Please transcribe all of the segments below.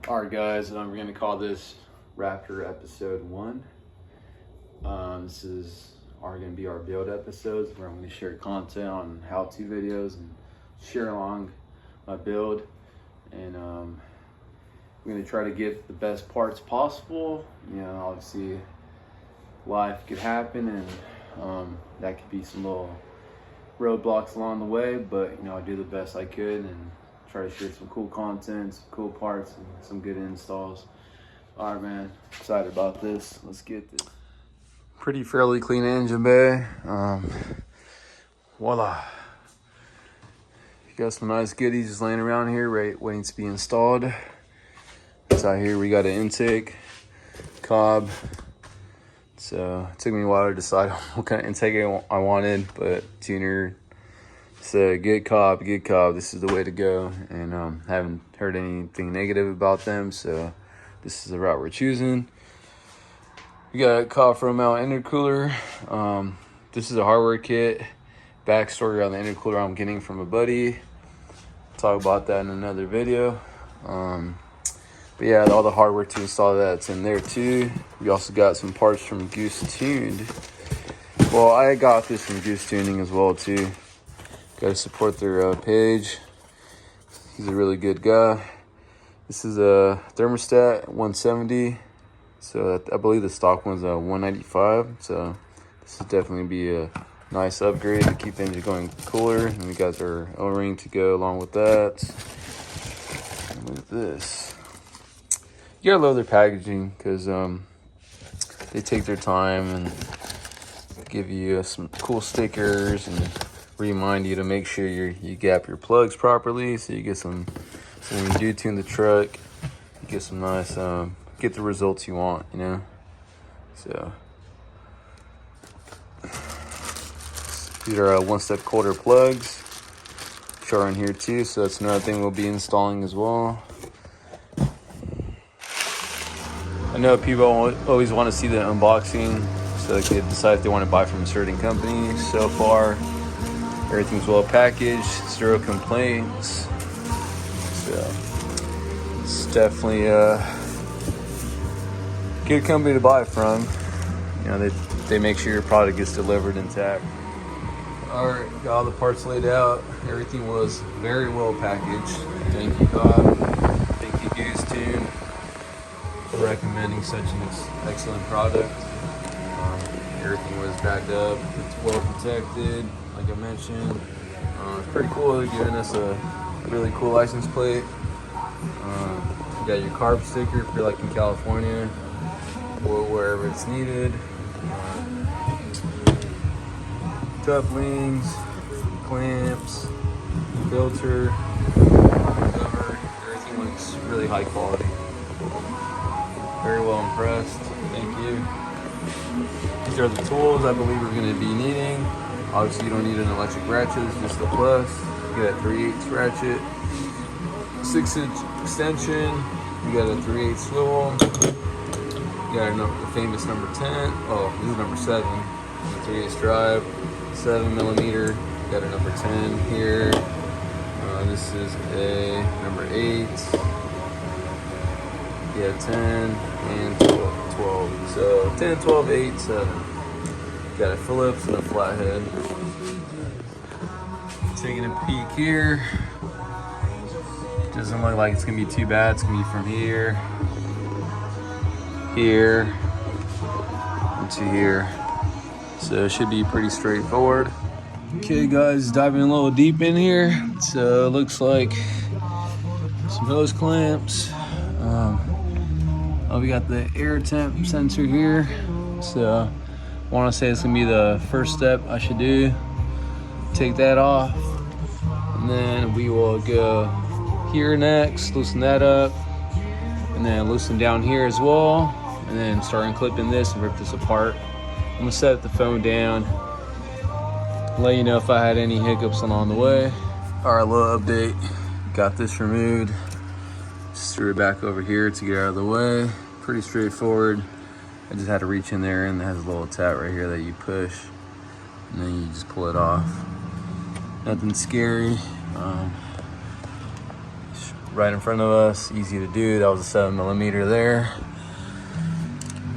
Alright guys, we're going to call this Raptor episode 1. This is going to be our build episodes where I'm going to share content on how-to videos and share along my build. And I'm going to try to get the best parts possible. You know, obviously life could happen and that could be some little roadblocks along the way, but you know, I do the best I could and try to share some cool content, some cool parts, and some good installs. All right, man, excited about this. Let's get this. Pretty fairly clean engine bay. Voila. You got some nice goodies just laying around here, right, waiting to be installed. So out here we got an intake, COBB. So it took me a while to decide what kind of intake I wanted, but tuner said, get COBB, this is the way to go. And haven't heard anything negative about them, so this is the route we're choosing. We got a COBB from out intercooler. This is a hardware kit. Backstory on the intercooler I'm getting from a buddy. Talk about that in another video. But yeah, all the hardware to install that's in there too. We also got some parts from Goose Tuned. Well, I got this from Goose Tuning as well too. Got to support their page. He's a really good guy. This is a thermostat 170. So I believe the stock one's a 195. So this would definitely be a nice upgrade to keep the engine going cooler. And we got our O-ring to go along with that. And look at this. You gotta love their packaging because they take their time and give you some cool stickers and remind you to make sure you gap your plugs properly, so you get some. So when you do tune the truck, you get some nice get the results you want, you know. So these are one-step colder plugs. Char in here too, so that's another thing we'll be installing as well. I know people always want to see the unboxing so they can decide if they want to buy from a certain company. So far, everything's well packaged, 0 complaints. So it's definitely a good company to buy from. You know, they make sure your product gets delivered intact. All right, got all the parts laid out. Everything was very well packaged. Thank you, COBB. Thank you, Goose Tune, for recommending such an excellent product. Everything was backed up. It's well protected, like I mentioned. It's pretty cool. They're giving us a really cool license plate. You got your CARB sticker if you're like in California or wherever it's needed. Couplings, clamps, filter, cover. Everything looks really high quality. Very well impressed. Thank you. These are the tools I believe we're going to be needing. Obviously, you don't need an electric ratchet, it's just a plus. You got a 3/8 ratchet, 6-inch extension. You got a 3/8 swivel. You got the famous number 10. Oh, this is number 7. The 3/8 drive, 7mm. You got a number 10 here. This is a number 8. Yeah, 10 and 12. So 10, 12, 8, 7. Got a Phillips and a flathead. Taking a peek here. Doesn't look like it's gonna be too bad. It's gonna be from here, here, and to here. So it should be pretty straightforward. Okay guys, diving a little deep in here. So it looks like some hose clamps. We got the air temp sensor here. So I want to say it's gonna be the first step I should do. Take that off, and then we will go here next, loosen that up, and then loosen down here as well, and then start unclipping this and rip this apart. I'm gonna set the phone down, let you know if I had any hiccups along the way. All right, little update. Got this removed. Just threw it back over here to get out of the way. Pretty straightforward. I just had to reach in there, and it has a little tab right here that you push, and then you just pull it off. Nothing scary. right in front of us, easy to do. That was a 7mm there.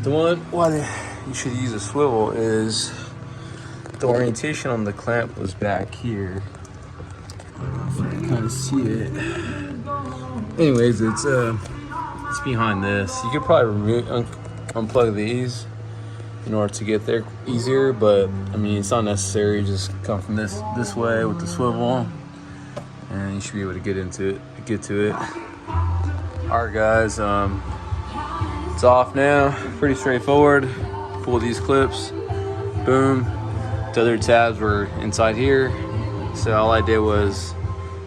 The one why you should use a swivel is the orientation on the clamp was back here. I don't know if you can kind of see it. Anyways, it's behind this. You could probably unplug these in order to get there easier, but I mean it's not necessary. Just come from this way with the swivel, and you should be able to get to it. All right, guys, it's off now. Pretty straightforward. Pull these clips, boom. The other tabs were inside here, so all I did was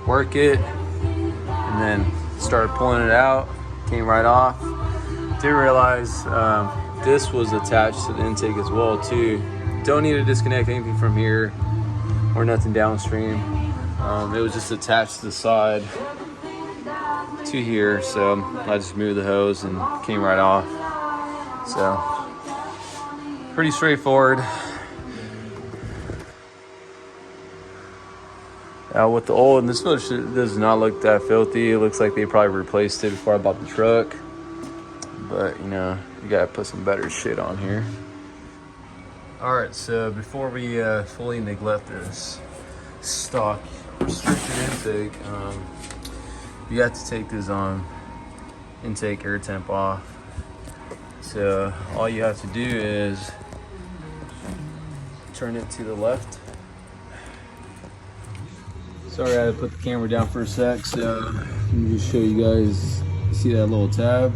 work it and then started pulling it out. Came right off. Didn't realize this was attached to the intake as well too. Don't need to disconnect anything from here or nothing downstream. It was just attached to the side to here, so I just moved the hose and came right off. So pretty straightforward. With the old, and this does not look that filthy. It looks like they probably replaced it before I bought the truck, but you know, you gotta put some better shit on here. All right, so before we fully neglect this stock restricted intake, you have to take this intake air temp off. So all you have to do is turn it to the left. Sorry, I had to put the camera down for a sec. So let me just show you guys. You see that little tab?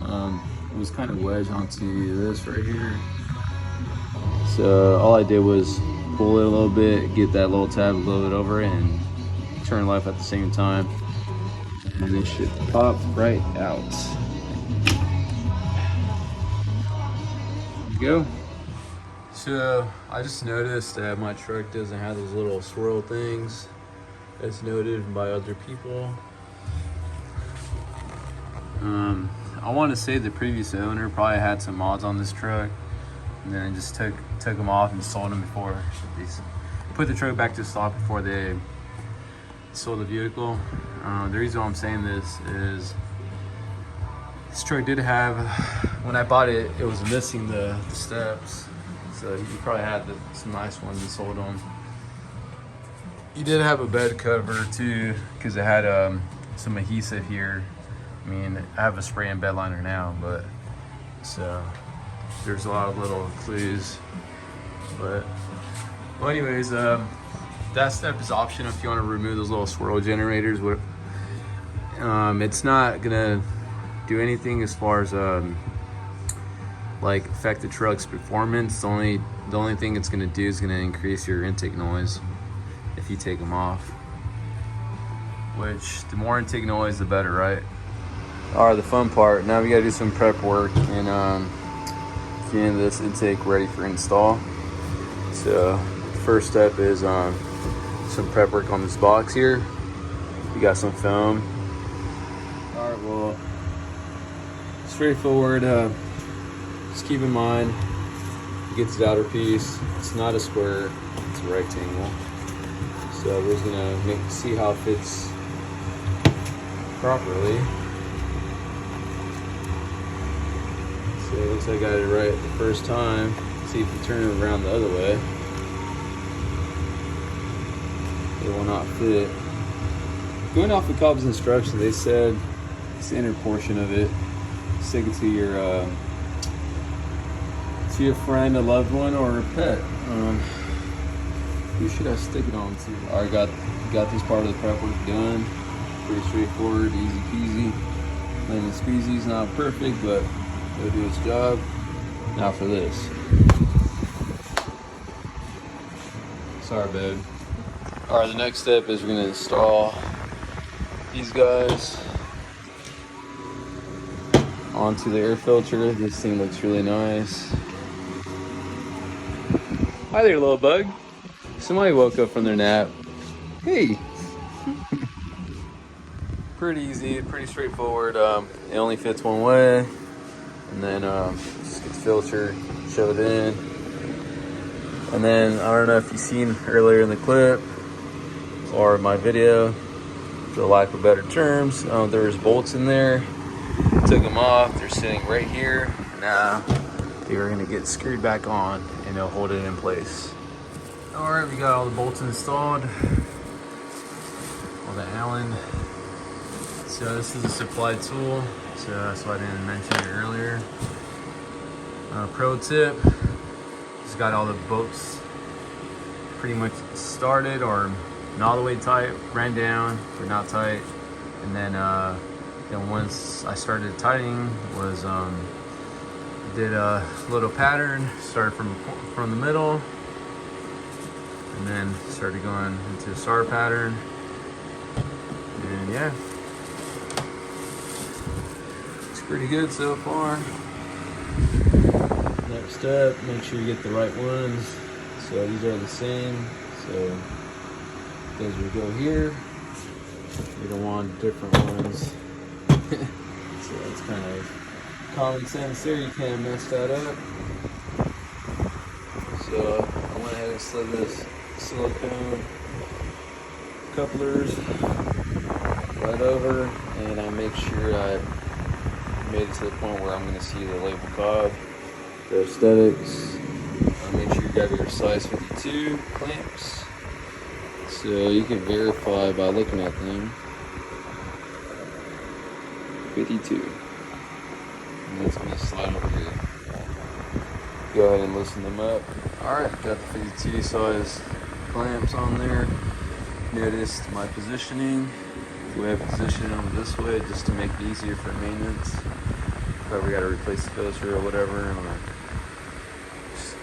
It was kind of wedged onto this right here. So all I did was pull it a little bit, get that little tab a little bit over it, and turn left at the same time. And it should pop right out. There you go. So I just noticed that my truck doesn't have those little swirl things as noted by other people. I want to say the previous owner probably had some mods on this truck, and then just took them off and sold them before they put the truck back to stock before they sold the vehicle. The reason why I'm saying this is this truck did have, when I bought it, it was missing the steps. So he probably had some nice ones and sold them. He did have a bed cover too, because it had some adhesive here. I mean, I have a spray and bed liner now, but so there's a lot of little clues. But well, anyways, that step is optional if you want to remove those little swirl generators. It's not gonna do anything as far as like affect the truck's performance. The only thing it's gonna do is gonna increase your intake noise if you take them off, which the more intake noise the better, right? All right, the fun part, now we gotta do some prep work and getting this intake ready for install. So the first step is some prep work on this box here. We got some foam. All right, well, straightforward. Just keep in mind, you get to the outer piece, it's not a square, it's a rectangle. So we're just gonna see how it fits properly. So it looks like I got it right the first time. See if you turn it around the other way, it will not fit. Going off the COBB's instructions, they said this inner portion of it, stick it to your friend, a loved one, or a pet. Who should I stick it on to? All right, got this part of the prep work done. Pretty straightforward, easy peasy. Lemon squeezy's not perfect, but it'll do its job. Now for this. Sorry, babe. All right, the next step is we're gonna install these guys onto the air filter. This thing looks really nice. Hi there, little bug. Somebody woke up from their nap. Hey. Pretty easy, pretty straightforward. It only fits one way. And then just get the filter, shove it in. And then, I don't know if you've seen earlier in the clip or my video, for lack of better terms. There's bolts in there. Took them off. They're sitting right here. Now they are gonna get screwed back on and they'll hold it in place. All right, we got all the bolts installed. All the Allen. So this is a supply tool. So that's why I didn't mention it earlier. Pro tip, just got all the bolts pretty much started or not all the way tight, ran down, but not tight. And then once I started tightening, did a little pattern, started from the middle, and then started going into a star pattern. And yeah, it's pretty good so far. Next step, make sure you get the right ones. So these are the same. So as we go here, you don't want different ones. So that's kind of common sense there. You can't mess that up. So I went ahead and slid this silicone couplers right over, and I make sure I made it to the point where I'm going to see the label COBB, the aesthetics. Make sure you got your size 52 clamps, so you can verify by looking at them. 52. And that's gonna slide over here. Go ahead and loosen them up. Alright, got the 52 size clamps on there. Noticed my positioning. The way I position them this way just to make it easier for maintenance. If I ever got to replace the filter or whatever.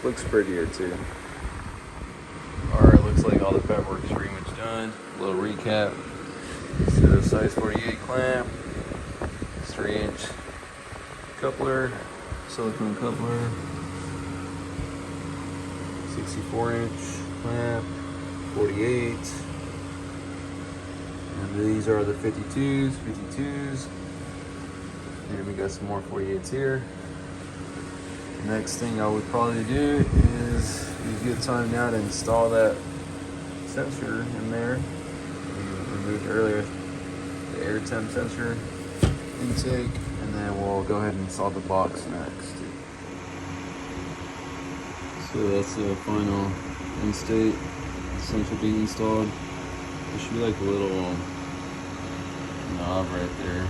Looks prettier too. Alright, looks like all the prep work is pretty much done. A little recap. So size 48 clamp, 3-inch coupler, silicone coupler, 64-inch clamp, 48. And these are the 52s. And we got some more 48s here. Next thing I would probably do is use good time now to install that sensor in there. We removed earlier the air temp sensor intake, and then we'll go ahead and install the box next. So that's the final end state. The sensor being installed. There should be like a little knob right there.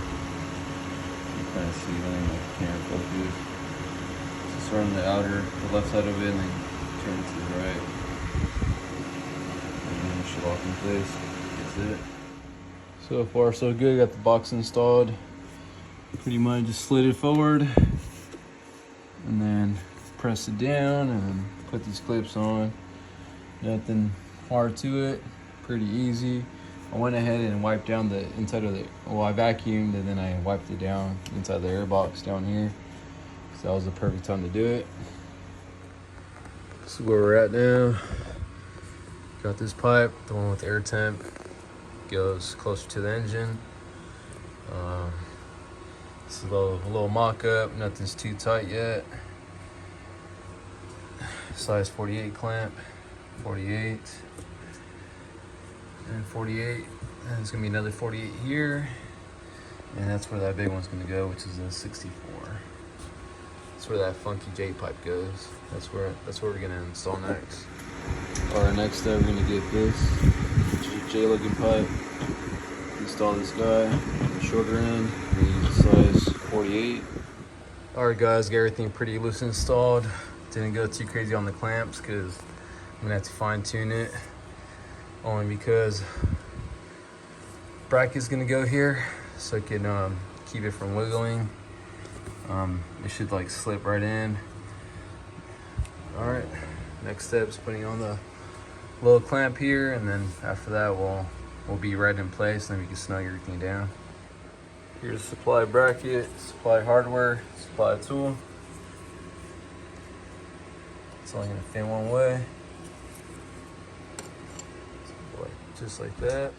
You kind of see that in the camera focus. Start on the left side of it, and then turn it to the right. And then it should lock in place. That's it. So far so good. Got the box installed. Pretty much just slid it forward and then press it down and put these clips on. Nothing hard to it. Pretty easy. I went ahead and wiped down the inside of I vacuumed and then I wiped it down inside the air box down here. So that was the perfect time to do it. This is where we're at now. Got this pipe, the one with air temp, goes closer to the engine. It's a little mock-up, nothing's too tight yet. Size 48 clamp, 48, and 48. And there's gonna be another 48 here. And that's where that big one's gonna go, which is a 64. That's where that funky J pipe goes. That's where we're gonna install next. Alright, next step we're gonna get this J looking pipe. Install this guy, the shorter end. We use size 48. Alright guys, got everything pretty loose installed. Didn't go too crazy on the clamps because I'm gonna have to fine tune it. Only because bracket's gonna go here so I can keep it from wiggling. It should like slip right in. All right, next step is putting on the little clamp here, and then after that we'll be right in place, and then we can snug everything down. Here's the supply bracket, supply hardware, supply tool. It's only gonna fit one way. Just like that.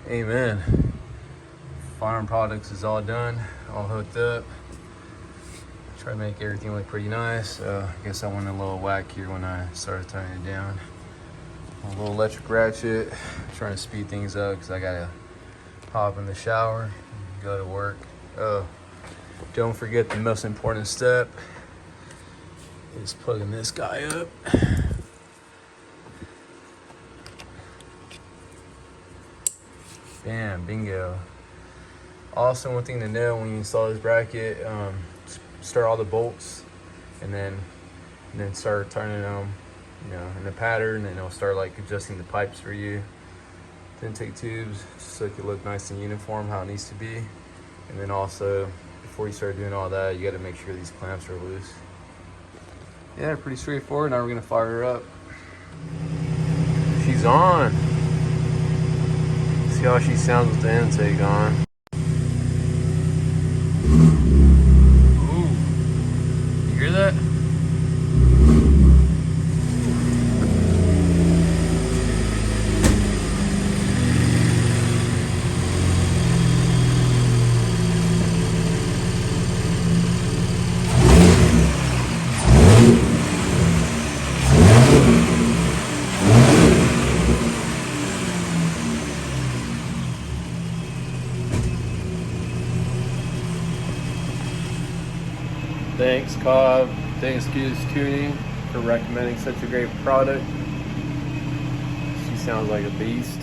Amen. Farm products is all done, all hooked up. Try to make everything look pretty nice. I guess I went a little whack here when I started turning it down. A little electric ratchet, trying to speed things up because I gotta hop in the shower, go to work. Oh, don't forget the most important step is plugging this guy up. Bam, bingo. Also, one thing to know when you install this bracket, start all the bolts and then start turning them, you know, in the pattern, and it'll start like adjusting the pipes for you. Then take tubes just so it can look nice and uniform how it needs to be. And then also, before you start doing all that, you got to make sure these clamps are loose. Yeah, pretty straightforward. Now we're gonna fire her up. She's on. See how she sounds with the intake on. Ooh, you hear that? Thanks COBB, thanks EcoBoost Tuning for recommending such a great product. She sounds like a beast.